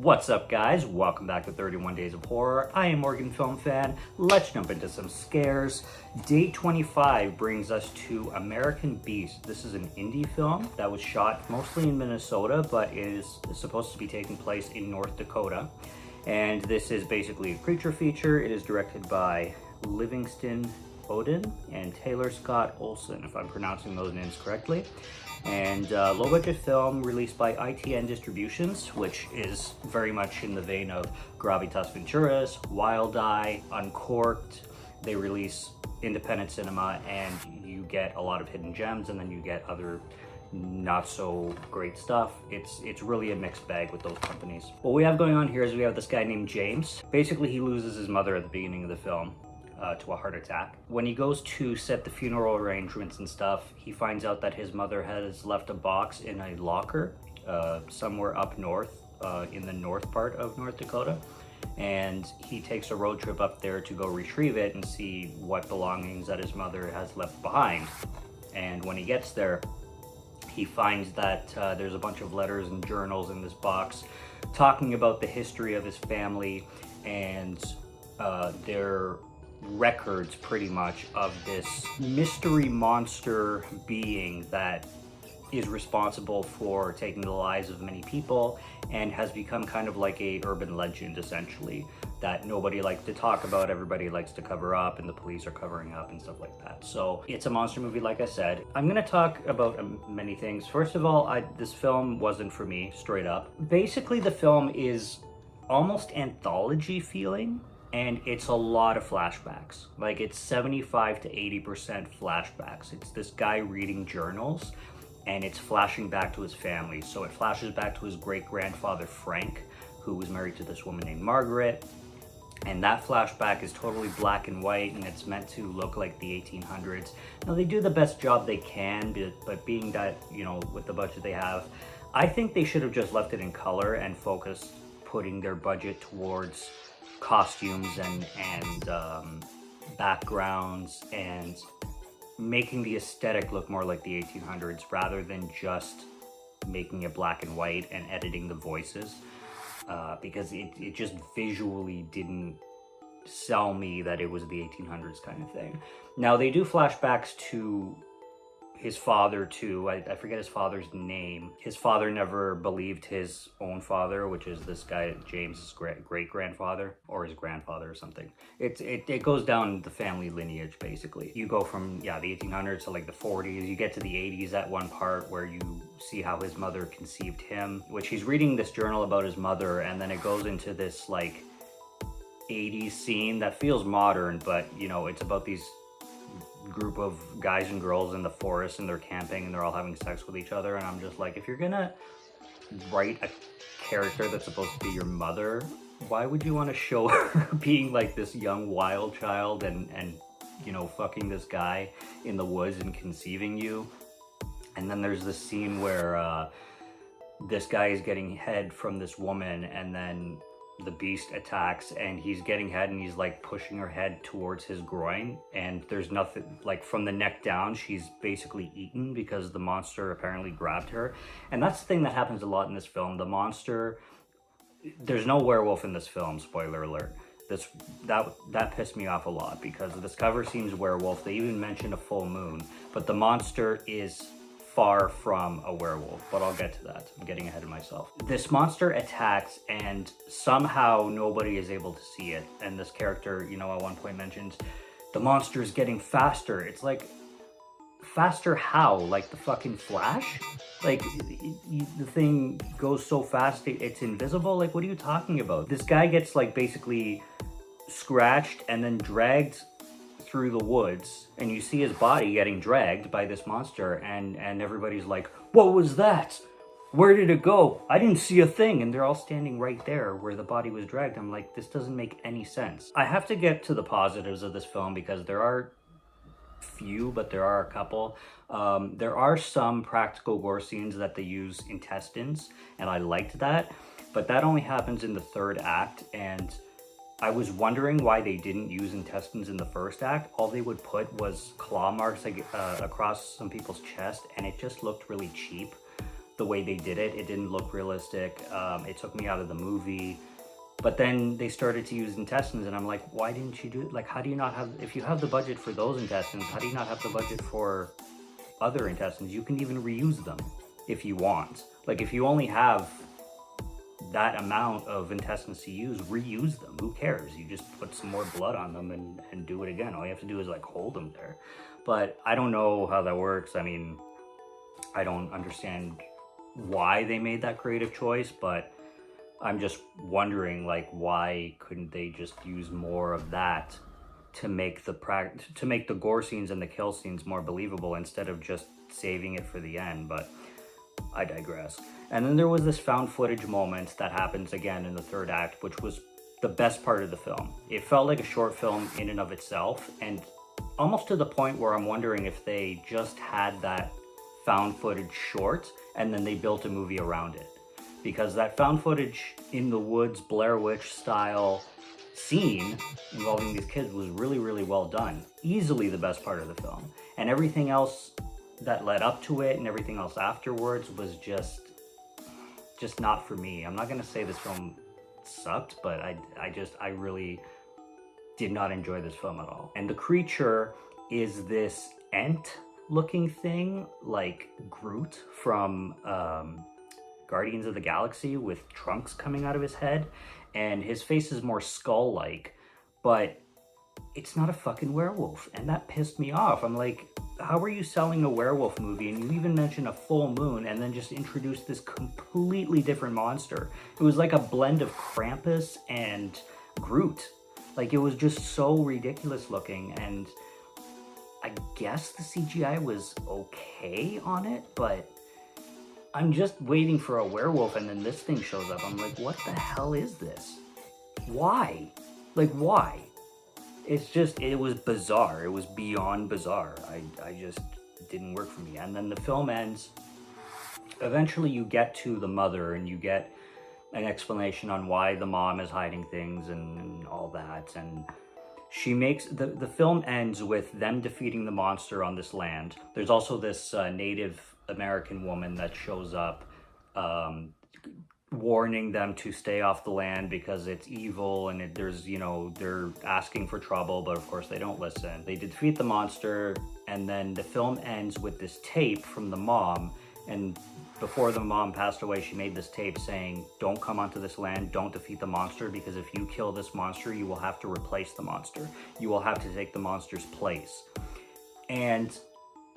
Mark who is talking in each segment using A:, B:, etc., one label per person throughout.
A: What's up, guys? Welcome back to 31 Days of Horror. I am Morgan Film Fan. Let's jump into some scares. Day 25 brings us to American Beast. This is an indie film that was shot mostly in Minnesota, but is supposed to be taking place in North Dakota. And this is basically a creature feature. It is directed by Livingston Oden and Taylor Scott Olson, if I'm pronouncing those names correctly. And low-budget film released by ITN Distributions, which is very much in the vein of Gravitas Venturas, Wild Eye, Uncorked. They release independent cinema, and you get a lot of hidden gems, and then you get other not so great stuff. It's really a mixed bag with those companies. What we have going on here is we have this guy named James. Basically, he loses his mother at the beginning of the film. To a heart attack. When he goes to set the funeral arrangements and stuff, he finds out that his mother has left a box in a locker somewhere up north, in the north part of North Dakota. And he takes a road trip up there to go retrieve it and see what belongings that his mother has left behind. And when he gets there, he finds that there's a bunch of letters and journals in this box talking about the history of his family and their records pretty much of this mystery monster being that is responsible for taking the lives of many people and has become kind of like a urban legend, essentially, that nobody likes to talk about, everybody likes to cover up, and the police are covering up and stuff like that. So it's a monster movie, like I said. I'm gonna talk about many things. First of all, this film wasn't for me, straight up. Basically, the film is almost anthology feeling, and it's a lot of flashbacks. Like, it's 75 to 80% flashbacks. It's this guy reading journals, and it's flashing back to his family. So it flashes back to his great-grandfather, Frank, who was married to this woman named Margaret. And that flashback is totally black and white, and it's meant to look like the 1800s. Now, they do the best job they can, but being that, you know, with the budget they have, I think they should have just left it in color and focused putting their budget towards costumes and backgrounds and making the aesthetic look more like the 1800s rather than just making it black and white and editing the voices, because it just visually didn't sell me that it was the 1800s kind of thing. Now, they do flashbacks to his father too. I forget his father's name. His father never believed his own father, which is this guy James's great-grandfather, or his grandfather or something. It goes down the family lineage, basically. You go from the 1800s to like the 40s. You get to the 80s at one part where you see how his mother conceived him, which he's reading this journal about his mother, and then it goes into this like 80s scene that feels modern, but you know, it's about these group of guys and girls in the forest, and they're camping and they're all having sex with each other. And I'm just like, if you're gonna write a character that's supposed to be your mother, why would you want to show her being like this young wild child and you know, fucking this guy in the woods and conceiving you? And then there's this scene where this guy is getting head from this woman, and then the beast attacks, and he's getting head, and he's like pushing her head towards his groin, and there's nothing, like from the neck down, she's basically eaten because the monster apparently grabbed her. And that's the thing that happens a lot in this film. The monster, there's no werewolf in this film, spoiler alert. That pissed me off a lot, because this cover seems werewolf. They even mentioned a full moon, but the monster is far from a werewolf, but I'll get to that. I'm getting ahead of myself. This monster attacks, and somehow nobody is able to see it. And this character, you know, at one point mentions the monster is getting faster. It's like, faster how? Like the fucking Flash? Like, the thing goes so fast it's invisible? Like, what are you talking about? This guy gets like basically scratched and then dragged through the woods, and you see his body getting dragged by this monster, and everybody's like, what was that? Where did it go? I didn't see a thing. And they're all standing right there where the body was dragged. I'm like, this doesn't make any sense. I have to get to the positives of this film, because there are few, but there are a couple. There are some practical gore scenes that they use intestines, and I liked that, but that only happens in the third act, and I was wondering why they didn't use intestines in the first act. All they would put was claw marks across some people's chest, and it just looked really cheap. the way they did it. It didn't look realistic. It took me out of the movie. But then they started to use intestines, and I'm like, why didn't you do it? Like, how do you not have, if you have the budget for those intestines, how do you not have the budget for other intestines? You can even reuse them if you want. Like, if you only have that amount of intestines to use, reuse them. Who cares? You just put some more blood on them and do it again. All you have to do is like hold them there. But I don't know how that works. I mean, I don't understand why they made that creative choice, but I'm just wondering, like, why couldn't they just use more of that to make the gore scenes and the kill scenes more believable instead of just saving it for the end? But I digress. And then there was this found footage moment that happens again in the third act, which was the best part of the film. It felt like a short film in and of itself, and almost to the point where I'm wondering if they just had that found footage short and then they built a movie around it. Because that found footage in the woods, Blair Witch style scene involving these kids was really, really well done. Easily the best part of the film. And everything else that led up to it and everything else afterwards was just not for me. I'm not gonna say this film sucked, but I really did not enjoy this film at all. And the creature is this ant looking thing, like Groot from Guardians of the Galaxy, with trunks coming out of his head, and his face is more skull-like, but it's not a fucking werewolf, and that pissed me off. I'm like, how are you selling a werewolf movie and you even mention a full moon and then just introduce this completely different monster? It was like a blend of Krampus and Groot. Like, it was just so ridiculous looking, and I guess the CGI was okay on it, but I'm just waiting for a werewolf and then this thing shows up. I'm like, what the hell is this? Why? Like, why? It's just, it was bizarre. It was beyond bizarre. I just, it didn't work for me. And then the film ends. Eventually you get to the mother and you get an explanation on why the mom is hiding things and all that. And she makes, the film ends with them defeating the monster on this land. There's also this Native American woman that shows up, warning them to stay off the land because it's evil and there's, you know, they're asking for trouble, but of course they don't listen. They defeat the monster, and then the film ends with this tape from the mom. And before the mom passed away, she made this tape saying, don't come onto this land, don't defeat the monster, because if you kill this monster, you will have to replace the monster. You will have to take the monster's place. And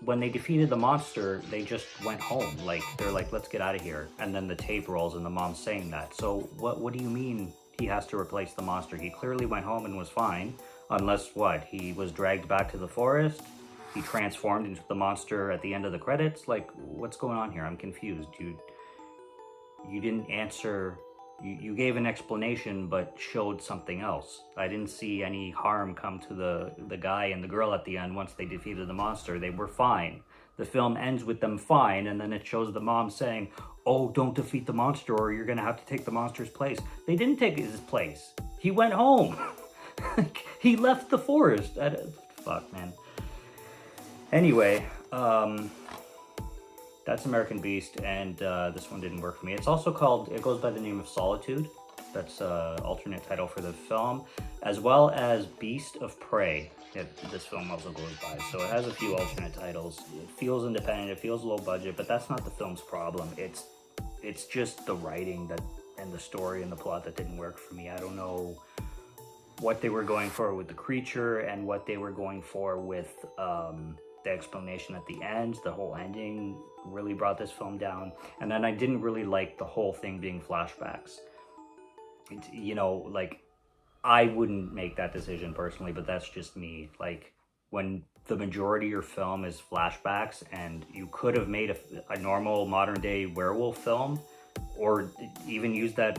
A: when they defeated the monster, they just went home. Like, they're like, let's get out of here. And then the tape rolls and the mom's saying that. So what do you mean he has to replace the monster? He clearly went home and was fine. Unless what? He was dragged back to the forest? He transformed into the monster at the end of the credits? Like, what's going on here? I'm confused. You didn't answer. You gave an explanation, but showed something else. I didn't see any harm come to the guy and the girl at the end once they defeated the monster. They were fine. The film ends with them fine, and then it shows the mom saying, oh, don't defeat the monster or you're gonna have to take the monster's place. They didn't take his place. He went home. He left the forest. Fuck, man. Anyway, that's American Beast, and this one didn't work for me. It's also called, it goes by the name of Solitude. That's an alternate title for the film, as well as Beast of Prey. This film also goes by. So it has a few alternate titles. It feels independent, it feels low budget, but that's not the film's problem. It's just the writing and the story and the plot that didn't work for me. I don't know what they were going for with the creature and what they were going for with the explanation at the end. The whole ending really brought this film down. And then I didn't really like the whole thing being flashbacks. You know, like, I wouldn't make that decision personally, but that's just me. Like, when the majority of your film is flashbacks, and you could have made a normal modern day werewolf film, or even use that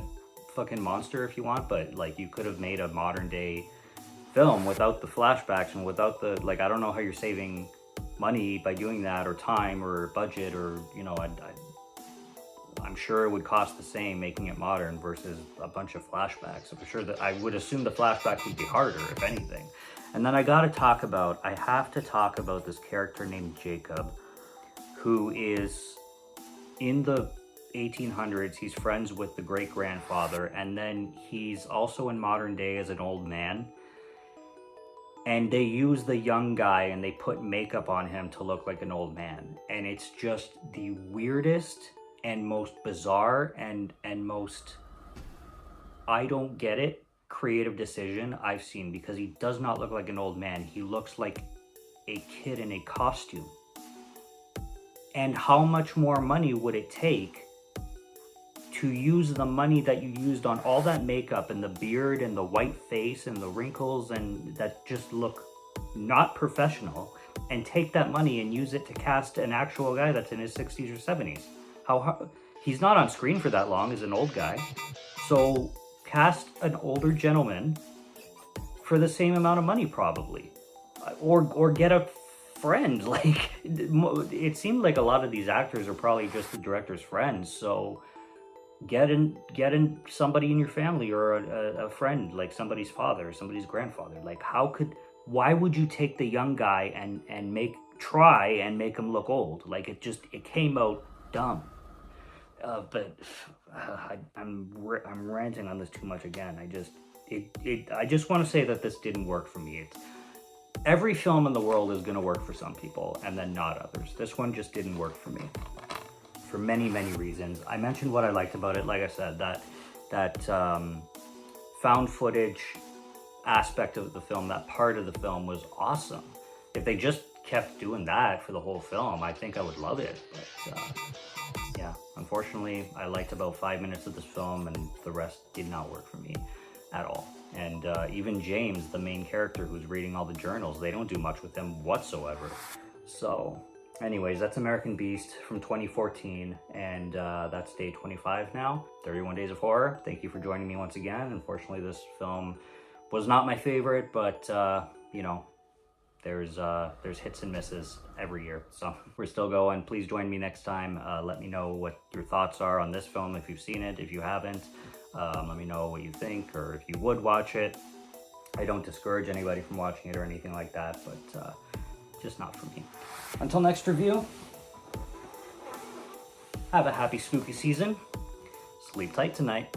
A: fucking monster if you want, but like, you could have made a modern day film without the flashbacks and without the, like, I don't know how you're saving money by doing that, or time, or budget, or, you know, I'm sure it would cost the same making it modern versus a bunch of flashbacks. I'm sure that I would assume the flashbacks would be harder, if anything. And then I have to talk about this character named Jacob, who is in the 1800s, he's friends with the great-grandfather, and then he's also in modern day as an old man. And they use the young guy and they put makeup on him to look like an old man. And it's just the weirdest and most bizarre and most, I don't get it, creative decision I've seen, because he does not look like an old man. He looks like a kid in a costume. And how much more money would it take to use the money that you used on all that makeup and the beard and the white face and the wrinkles and that just look not professional, and take that money and use it to cast an actual guy that's in his 60s or 70s? He's not on screen for that long as an old guy. So cast an older gentleman for the same amount of money probably. Or get a friend. Like, it seemed like a lot of these actors are probably just the director's friends, so get in somebody in your family, or a friend, like somebody's father or somebody's grandfather. Like, why would you take the young guy and try and make him look old? Like, it came out dumb. But I'm ranting on this too much again. I just want to say that this didn't work for me. Every film in the world is going to work for some people and then not others. This one just didn't work for me for many, many reasons. I mentioned what I liked about it. Like I said, that found footage aspect of the film, that part of the film was awesome. If they just kept doing that for the whole film, I think I would love it. But yeah, unfortunately, I liked about 5 minutes of this film, and the rest did not work for me at all. And even James, the main character who's reading all the journals, they don't do much with him whatsoever. So anyways, that's American Beast from 2014, and that's day 25 now, 31 Days of Horror. Thank you for joining me once again. Unfortunately, this film was not my favorite, but you know, there's hits and misses every year, so we're still going. Please join me next time. Let me know what your thoughts are on this film, if you've seen it, if you haven't. Let me know what you think, or if you would watch it. I don't discourage anybody from watching it or anything like that, but just not for me. Until next review, have a happy spooky season. Sleep tight tonight.